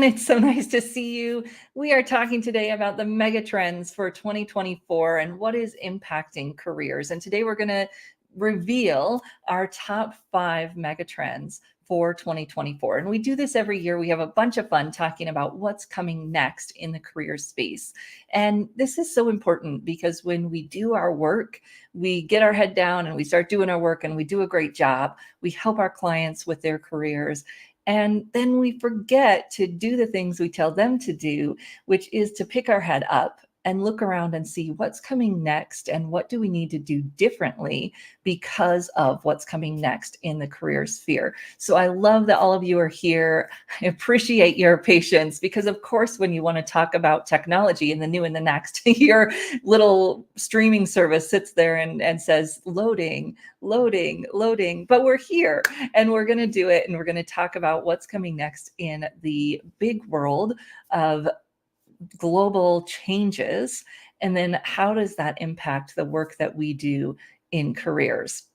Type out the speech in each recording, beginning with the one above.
everyone. It's so nice to see you. We are talking today about the mega trends for 2024 and what is impacting careers. And today we're going to reveal our top 5 mega trends for 2024. And we do this every year. We have a bunch of fun talking about what's coming next in the career space. And this is so important because when we do our work, we get our head down and we start doing our work and we do a great job. We help our clients with their careers. And then we forget to do the things we tell them to do, which is to pick our head up and look around and see what's coming next and what do we need to do differently because of what's coming next in the career sphere. So I love that all of you are here. I appreciate your patience because of course, when you want to talk about technology and the new and the next, your little streaming service sits there and says, loading, but we're here and we're going to do it. And we're going to talk about what's coming next in the big world of global changes, and then how does that impact the work that we do in careers.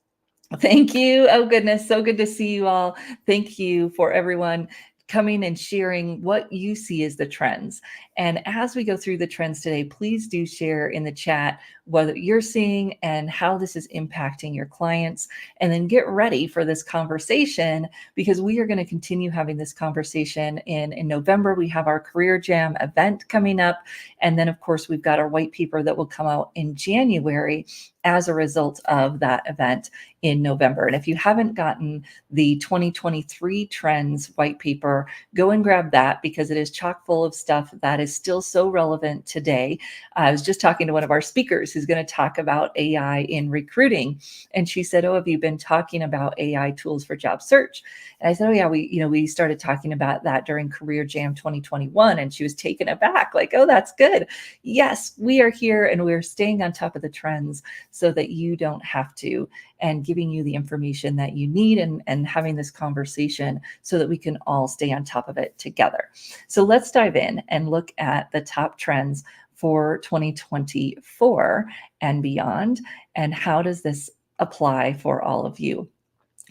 Thank you. Oh goodness, so good to see you all. Thank you for everyone coming and sharing what you see as the trends. And as we go through the trends today, please do share in the chat what you're seeing and how this is impacting your clients. And then get ready for this conversation because we are going to continue having this conversation in November. We have our Career Jam event coming up. And then of course, we've got our white paper that will come out in January as a result of that event in November. And if you haven't gotten the 2023 trends white paper, go and grab that because it is chock full of stuff that is still so relevant today. I was just talking to one of our speakers who's going to talk about AI in recruiting. And she said, oh, have you been talking about AI tools for job search? And I said, oh yeah, we started talking about that during Career Jam 2021. And she was taken aback, like, oh, that's good. Yes, we are here and we're staying on top of the trends so that you don't have to, and giving you the information that you need and having this conversation so that we can all stay on top of it together. So let's dive in and look at the top trends for 2024 and beyond, and how does this apply for all of you.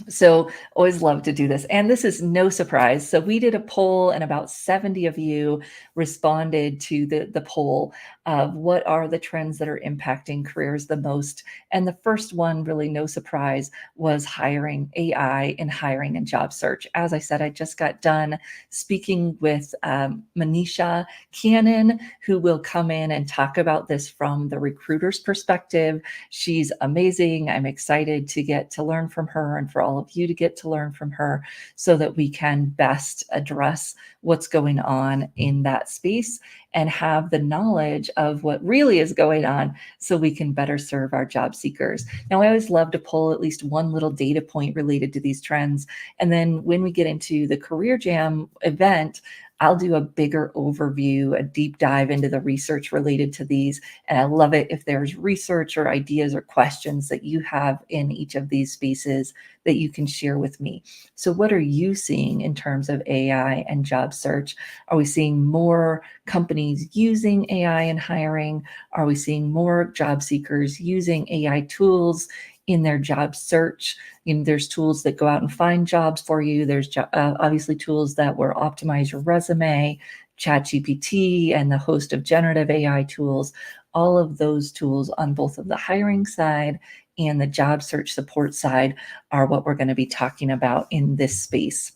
So always love to do this. And this is no surprise. So we did a poll and about 70 of you responded to the poll of what are the trends that are impacting careers the most. And the first one, really no surprise, was hiring, AI in hiring and job search. As I said, I just got done speaking with Manisha Cannon, who will come in and talk about this from the recruiter's perspective. She's amazing. I'm excited to get to learn from her and for all of you to get to learn from her so that we can best address what's going on in that space and have the knowledge of what really is going on so we can better serve our job seekers. Now, I always love to pull at least one little data point related to these trends. And then when we get into the Career Jam event, I'll do a bigger overview, a deep dive into the research related to these. And I love it if there's research or ideas or questions that you have in each of these spaces that you can share with me. So what are you seeing in terms of AI and job search? Are we seeing more companies using AI in hiring? Are we seeing more job seekers using AI tools in their job search? There's tools that go out and find jobs for you. There's obviously tools that will optimize your resume, ChatGPT, and the host of generative AI tools. All of those tools on both of the hiring side and the job search support side are what we're going to be talking about in this space.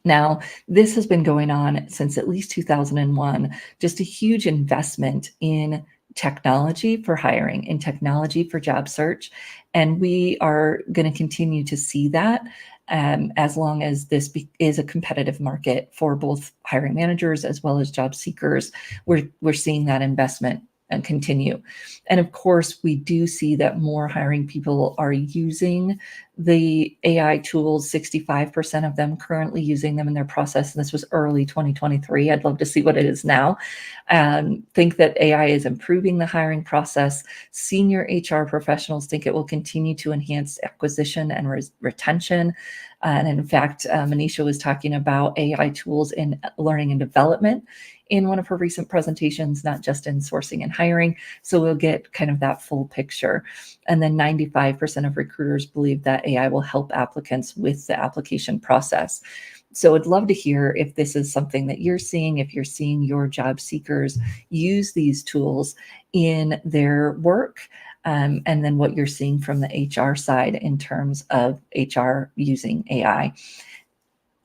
Now, this has been going on since at least 2001, just a huge investment in technology for hiring, in technology for job search. And we are going to continue to see that as long as this is a competitive market for both hiring managers as well as job seekers. We're seeing that investment and continue. And of course, we do see that more hiring people are using the AI tools, 65% of them currently using them in their process. And this was early 2023. I'd love to see what it is now. Think that AI is improving the hiring process. Senior HR professionals think it will continue to enhance acquisition and retention. And in fact, Manisha was talking about AI tools in learning and development in one of her recent presentations, not just in sourcing and hiring. So we'll get kind of that full picture. And then 95% of recruiters believe that AI will help applicants with the application process. So I'd love to hear if this is something that you're seeing, if you're seeing your job seekers use these tools in their work, and then what you're seeing from the HR side in terms of HR using AI.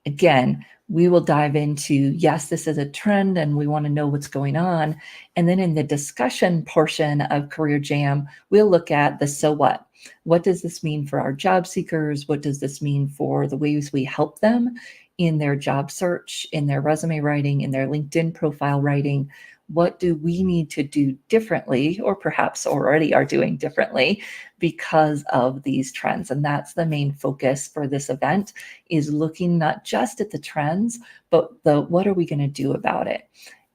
Again, we will dive into, yes, this is a trend and we want to know what's going on. And then in the discussion portion of Career Jam, we'll look at the so what. What does this mean for our job seekers? What does this mean for the ways we help them in their job search, in their resume writing, in their LinkedIn profile writing? What do we need to do differently, or perhaps already are doing differently because of these trends? And that's the main focus for this event, is looking not just at the trends, but what are we going to do about it?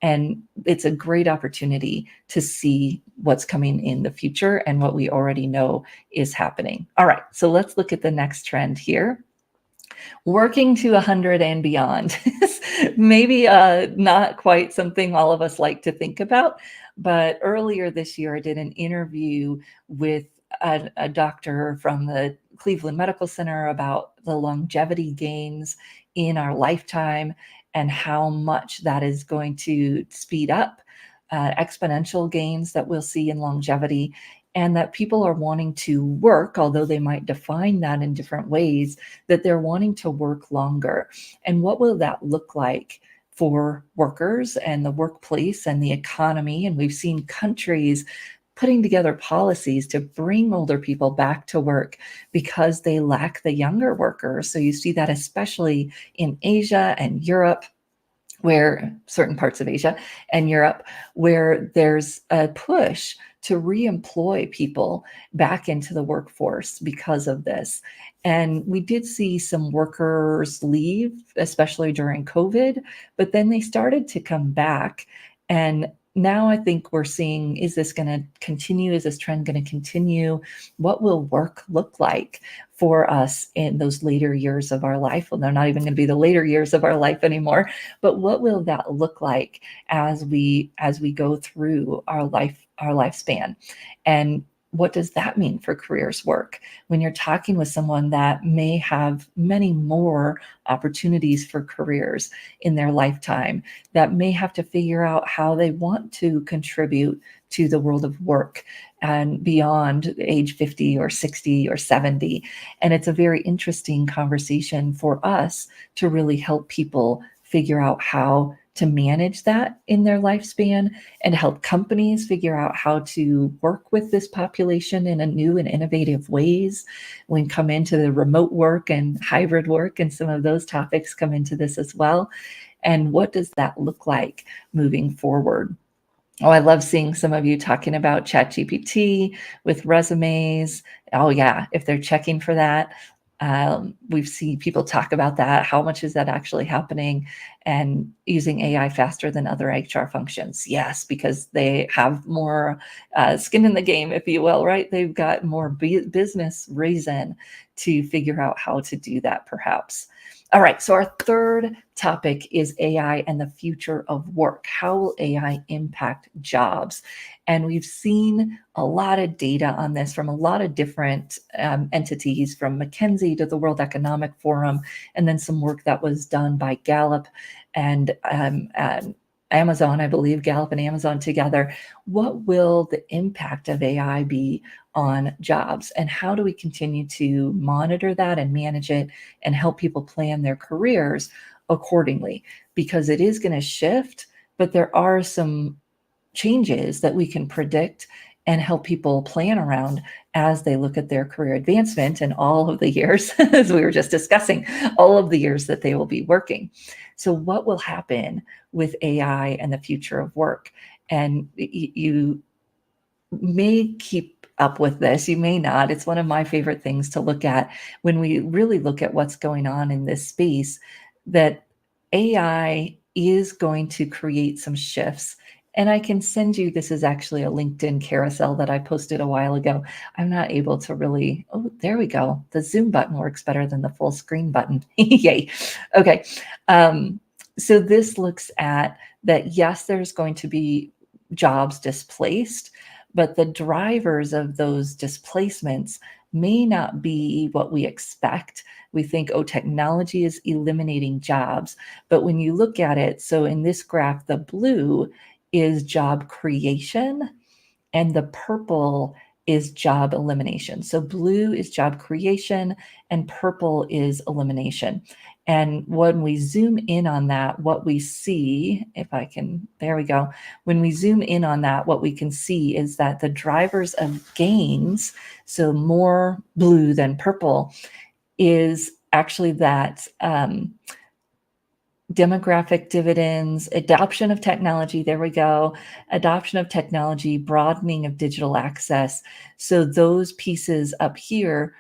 And it's a great opportunity to see what's coming in the future and what we already know is happening. All right, so let's look at the next trend here. Working to 100 and beyond. Maybe not quite something all of us like to think about, but earlier this year I did an interview with a doctor from the Cleveland Medical Center about the longevity gains in our lifetime and how much that is going to speed up exponential gains that we'll see in longevity, and that people are wanting to work, although they might define that in different ways, that they're wanting to work longer. And what will that look like for workers and the workplace and the economy? And we've seen countries putting together policies to bring older people back to work because they lack the younger workers. So you see that especially in Asia and Europe, where certain parts of Asia and Europe, where there's a push to re-employ people back into the workforce because of this. And we did see some workers leave, especially during COVID, but then they started to come back. And now I think we're seeing, is this going to continue? Is this trend going to continue? What will work look like for us in those later years of our life? Well, they're not even going to be the later years of our life anymore, but what will that look like as we go through our lifespan? And what does that mean for careers work? When you're talking with someone that may have many more opportunities for careers in their lifetime, that may have to figure out how they want to contribute to the world of work and beyond age 50 or 60 or 70. And it's a very interesting conversation for us to really help people figure out how to manage that in their lifespan, and help companies figure out how to work with this population in a new and innovative ways. We come into the remote work and hybrid work, and some of those topics come into this as well. And what does that look like moving forward? Oh, I love seeing some of you talking about ChatGPT with resumes. Oh yeah, if they're checking for that. We've seen people talk about that. How much is that actually happening? And using AI faster than other HR functions? Yes, because they have more skin in the game, if you will, right? They've got more business reason to figure out how to do that, perhaps. All right, so our third topic is AI and the future of work. How will AI impact jobs? And we've seen a lot of data on this from a lot of different entities, from McKinsey to the World Economic Forum, and then some work that was done by Gallup and Amazon, I believe, Gallup and Amazon together. What will the impact of AI be on jobs, and how do we continue to monitor that and manage it and help people plan their careers accordingly? Because it is going to shift, but there are some changes that we can predict and help people plan around as they look at their career advancement and all of the years, as we were just discussing, all of the years that they will be working. So what will happen with AI and the future of work? And you may keep up with this, you may not. It's one of my favorite things to look at when we really look at what's going on in this space, that AI is going to create some shifts. And I can send you, this is actually a LinkedIn carousel that I posted a while ago. I'm not able to really, oh, there we go. The Zoom button works better than the full screen button. Yay. Okay. So this looks at that, yes, there's going to be jobs displaced, but the drivers of those displacements may not be what we expect. We think, oh, technology is eliminating jobs. But when you look at it, so in this graph, the blue is job creation and the purple is job elimination. So blue is job creation and purple is elimination. And when we zoom in on that, what we see, if I can, there we go. When we zoom in on that, what we can see is that the drivers of gains, so more blue than purple, is actually that demographic dividends, adoption of technology, there we go, adoption of technology, broadening of digital access. So those pieces up here,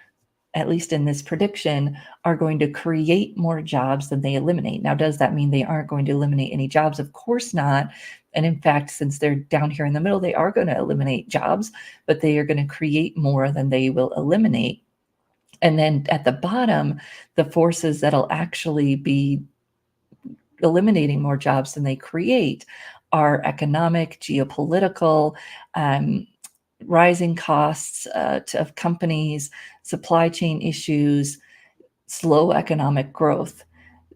at least in this prediction, are going to create more jobs than they eliminate. Now, does that mean they aren't going to eliminate any jobs? Of course not. And in fact, since they're down here in the middle, they are going to eliminate jobs, but they are going to create more than they will eliminate. And then at the bottom, the forces that'll actually be eliminating more jobs than they create are economic, geopolitical, rising costs of companies, supply chain issues, slow economic growth.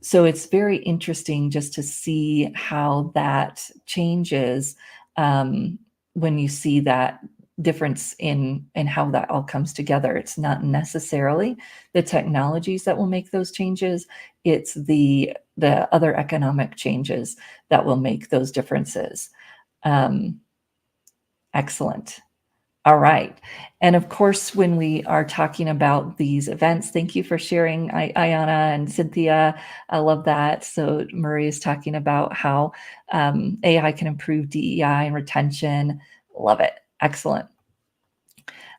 So it's very interesting just to see how that changes when you see that difference in how that all comes together. It's not necessarily the technologies that will make those changes. It's the other economic changes that will make those differences. Excellent. All right. And of course, when we are talking about these events, thank you for sharing, Ayana and Cynthia. I love that. So Murray is talking about how AI can improve DEI and retention. Love it. Excellent.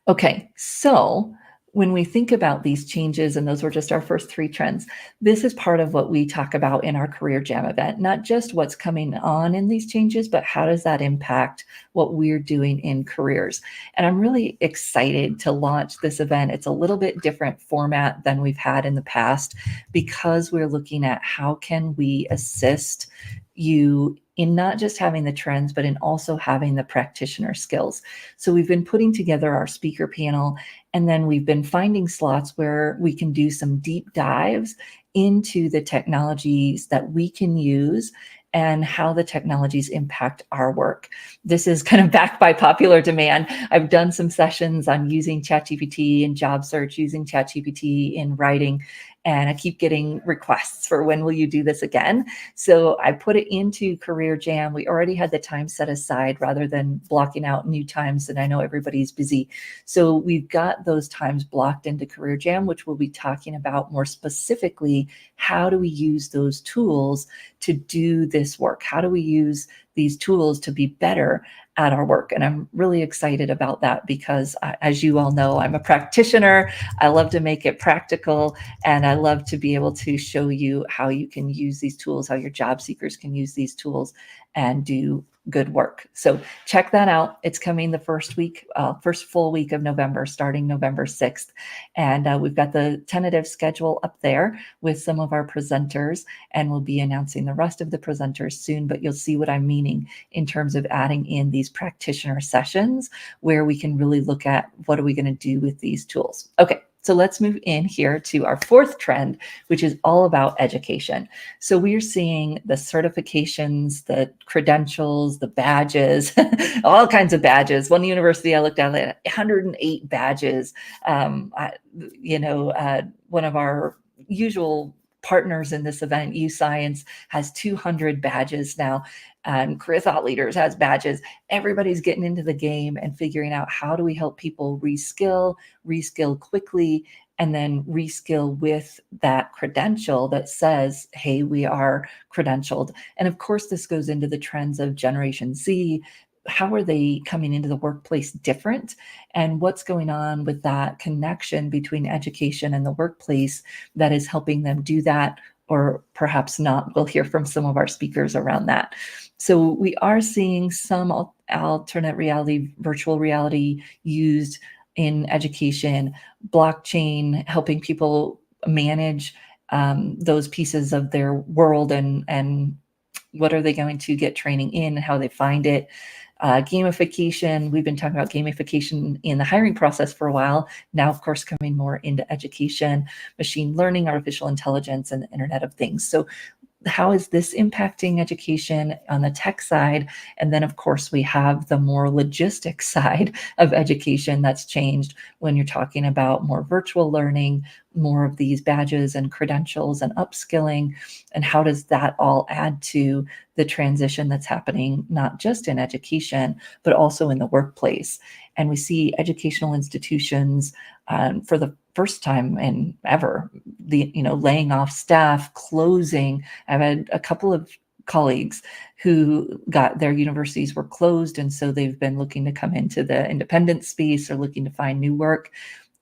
Okay, so when we think about these changes, and those were just our first 3 trends, this is part of what we talk about in our Career Jam event, not just what's coming on in these changes, but how does that impact what we're doing in careers. And I'm really excited to launch this event. It's a little bit different format than we've had in the past because we're looking at how can we assist you in not just having the trends, but in also having the practitioner skills. So we've been putting together our speaker panel, and then we've been finding slots where we can do some deep dives into the technologies that we can use and how the technologies impact our work. This is kind of backed by popular demand. I've done some sessions on using ChatGPT in job search, using ChatGPT in writing, and I keep getting requests for when will you do this again? So I put it into Career Jam. We already had the time set aside rather than blocking out new times, and I know everybody's busy. So we've got those times blocked into Career Jam, which we'll be talking about more specifically, how do we use those tools to do this work? How do we use these tools to be better at our work? And I'm really excited about that because, as you all know, I'm a practitioner. I love to make it practical, and I love to be able to show you how you can use these tools, how your job seekers can use these tools and do good work. So check that out. It's coming the first full week of November, starting November 6th. And we've got the tentative schedule up there with some of our presenters, and we'll be announcing the rest of the presenters soon, but you'll see what I'm meaning in terms of adding in these practitioner sessions where we can really look at what are we going to do with these tools. Okay. So let's move in here to our 4th trend, which is all about education. So we're seeing the certifications, the credentials, the badges, all kinds of badges. One university I looked at had 108 badges. One of our usual partners in this event, UScience, has 200 badges now. And Career Thought Leaders has badges. Everybody's getting into the game and figuring out how do we help people reskill quickly, and then reskill with that credential that says, hey, we are credentialed. And of course, this goes into the trends of Generation Z. How are they coming into the workplace different? And what's going on with that connection between education and the workplace that is helping them do that, or perhaps not? We'll hear from some of our speakers around that. So we are seeing some alternate reality, virtual reality used in education, blockchain, helping people manage those pieces of their world and What are they going to get training in, how they find it? Gamification, we've been talking about gamification in the hiring process for a while. Now, of course, coming more into education, machine learning, artificial intelligence, and the Internet of Things. So how is this impacting education on the tech side? And then, of course, we have the more logistic side of education that's changed when you're talking about more virtual learning, more of these badges and credentials and upskilling. And how does that all add to the transition that's happening, not just in education, but also in the workplace? And we see educational institutions for the first time in ever, laying off staff, closing. I've had a couple of colleagues who got their universities were closed, and so they've been looking to come into the independent space or looking to find new work.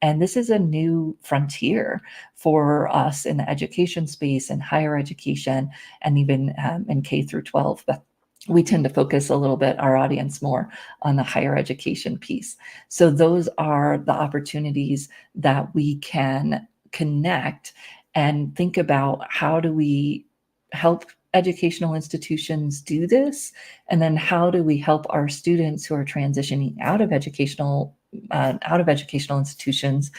And this is a new frontier for us in the education space and higher education, and even in K through 12. But we tend to focus a little bit, our audience, more on the higher education piece. So those are the opportunities that we can connect and think about, how do we help educational institutions do this? And then how do we help our students who are transitioning out of educational institutions,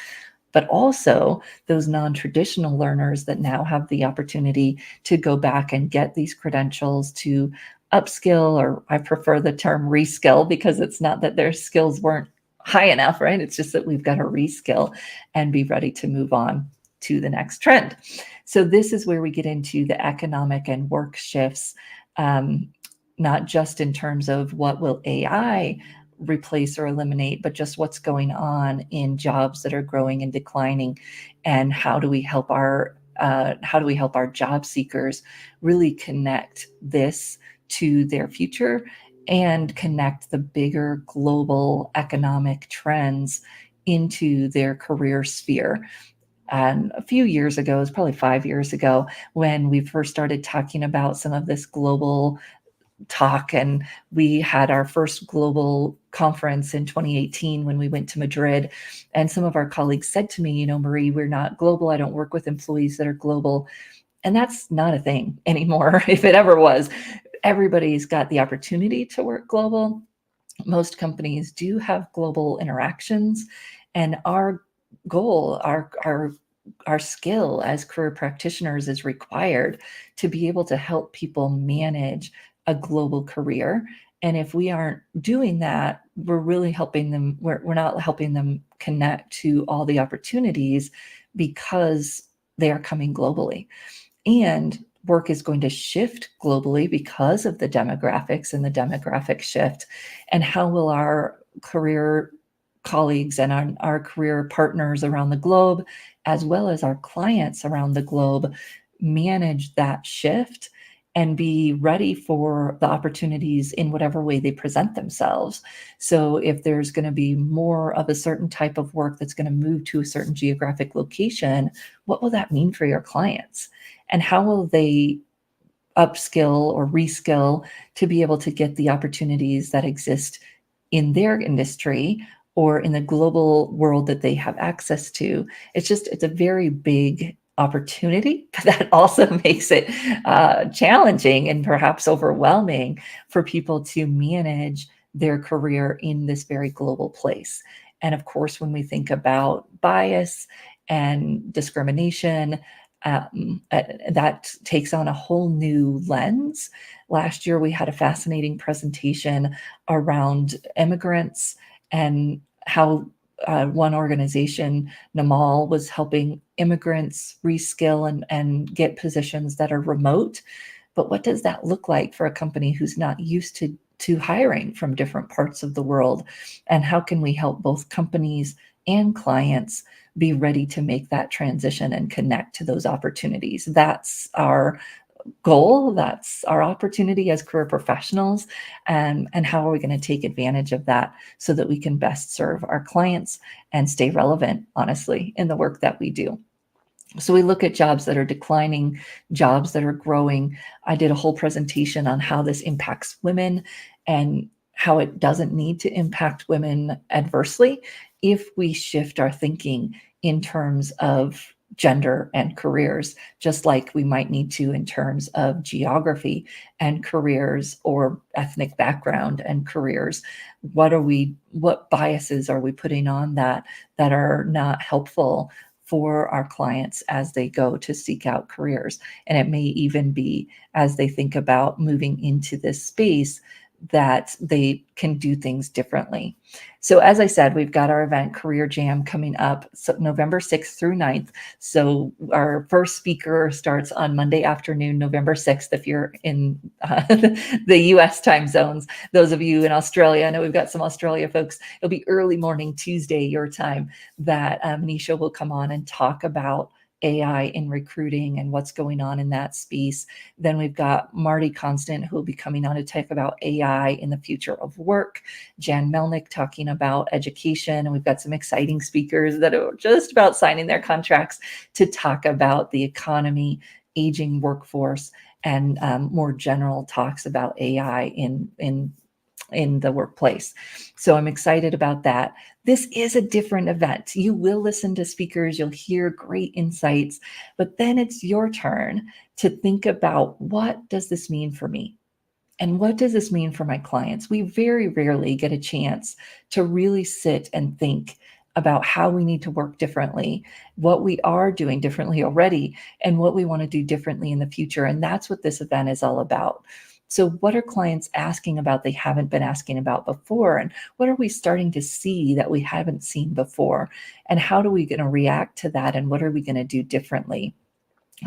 but also those non-traditional learners that now have the opportunity to go back and get these credentials to upskill, or I prefer the term reskill, because it's not that their skills weren't high enough, right? It's just that we've got to reskill and be ready to move on to the next trend. So this is where we get into the economic and work shifts, not just in terms of what will AI replace or eliminate, but just what's going on in jobs that are growing and declining, and how do we help our job seekers really connect this to their future and connect the bigger global economic trends into their career sphere. And a few years ago, it was probably 5 years ago, when we first started talking about some of this global talk, and we had our first global conference in 2018 when we went to Madrid. And some of our colleagues said to me, Marie, we're not global. I don't work with employees that are global. And that's not a thing anymore. If it ever was, everybody's got the opportunity to work global. Most companies do have global interactions, and our goal, our skill as career practitioners is required to be able to help people manage a global career. And if we aren't doing that, we're really helping them, we're not helping them connect to all the opportunities, because they are coming globally. And work is going to shift globally because of the demographics and the demographic shift. And how will our career colleagues and our career partners around the globe, as well as our clients around the globe, manage that shift and be ready for the opportunities in whatever way they present themselves? So if there's going to be more of a certain type of work that's going to move to a certain geographic location, what will that mean for your clients? And how will they upskill or reskill to be able to get the opportunities that exist in their industry or in the global world that they have access to? It's a very big opportunity, but that also makes it challenging and perhaps overwhelming for people to manage their career in this very global place. And of course, when we think about bias and discrimination, that takes on a whole new lens. Last year, we had a fascinating presentation around immigrants and how one organization, NAMAL, was helping immigrants reskill and get positions that are remote. But what does that look like for a company who's not used to hiring from different parts of the world? And how can we help both companies and clients be ready to make that transition and connect to those opportunities? That's our goal. That's our opportunity as career professionals. And how are we going to take advantage of that so that we can best serve our clients and stay relevant, honestly, in the work that we do? So we look at jobs that are declining, jobs that are growing. I did a whole presentation on how this impacts women and how it doesn't need to impact women adversely if we shift our thinking in terms of gender and careers, just like we might need to in terms of geography and careers, or ethnic background and careers. What biases are we putting on that are not helpful for our clients as they go to seek out careers? And it may even be as they think about moving into this space that they can do things differently. So as I said, we've got our event Career Jam coming up November 6th through 9th. So our first speaker starts on Monday afternoon, November 6th, if you're in the US time zones. Those of you in Australia, I know we've got some Australia folks, it'll be early morning Tuesday, your time, that Manisha will come on and talk about AI in recruiting and what's going on in that space. Then we've got Marty Constant, who will be coming on to talk about AI in the future of work. Jan Melnick talking about education. And we've got some exciting speakers that are just about signing their contracts to talk about the economy, aging workforce, and more general talks about AI in the workplace. So I'm excited about that. This is a different event. You will listen to speakers, you'll hear great insights, but then it's your turn to think about, what does this mean for me? And what does this mean for my clients? We very rarely get a chance to really sit and think about how we need to work differently, what we are doing differently already, and what we want to do differently in the future. And that's what this event is all about. So what are clients asking about they haven't been asking about before? And what are we starting to see that we haven't seen before? And how are we going to react to that? And what are we going to do differently?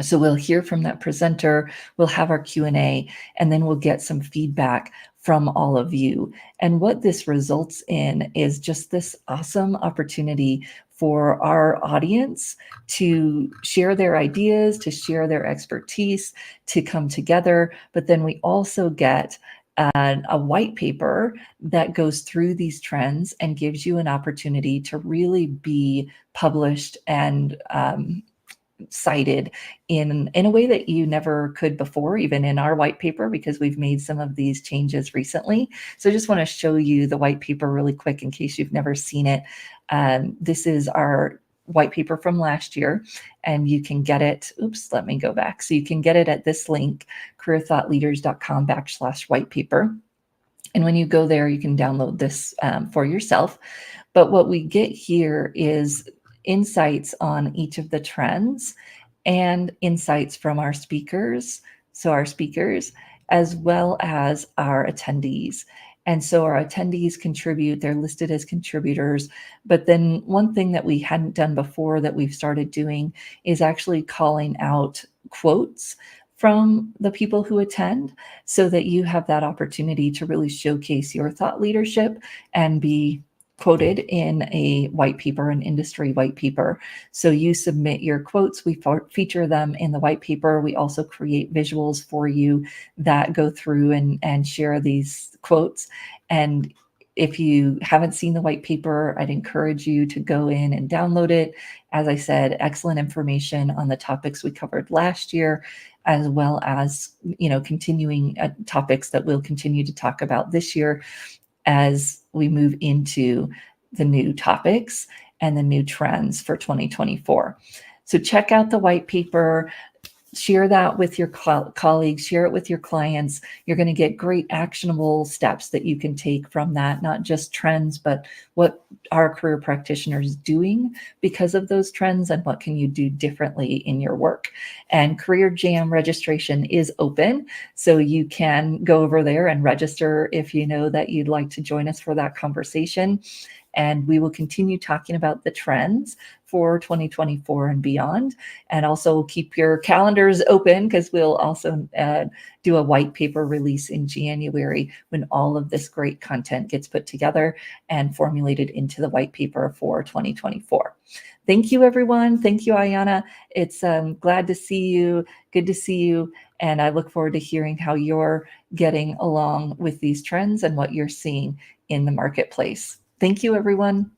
So we'll hear from that presenter, we'll have our Q&A, and then we'll get some feedback from all of you. And what this results in is just this awesome opportunity for our audience to share their ideas, to share their expertise, to come together. But then we also get a white paper that goes through these trends and gives you an opportunity to really be published and cited in a way that you never could before, even in our white paper, because we've made some of these changes recently. So I just want to show you the white paper really quick in case you've never seen it. This is our white paper from last year, and you can get it. Oops, let me go back. So you can get it at this link, careerthoughtleaders.com/white paper. And when you go there, you can download this for yourself. But what we get here is insights on each of the trends and insights from our speakers. So our speakers, as well as our attendees. And so our attendees contribute, they're listed as contributors. But then one thing that we hadn't done before that we've started doing is actually calling out quotes from the people who attend, so that you have that opportunity to really showcase your thought leadership and be quoted in a white paper, an industry white paper. So you submit your quotes, we feature them in the white paper. We also create visuals for you that go through and share these quotes. And if you haven't seen the white paper, I'd encourage you to go in and download it. As I said, excellent information on the topics we covered last year, as well as, continuing topics that we'll continue to talk about this year as we move into the new topics and the new trends for 2024. So check out the white paper, share that with your colleagues, share it with your clients. You're going to get great actionable steps that you can take from that, not just trends, but what are career practitioners doing because of those trends, and what can you do differently in your work. And Career Jam registration is open, so you can go over there and register if you know that you'd like to join us for that conversation. And we will continue talking about the trends for 2024 and beyond. And also keep your calendars open, because we'll also do a white paper release in January when all of this great content gets put together and formulated into the white paper for 2024. Thank you, everyone. Thank you, Ayana. It's glad to see you. Good to see you. And I look forward to hearing how you're getting along with these trends and what you're seeing in the marketplace. Thank you, everyone.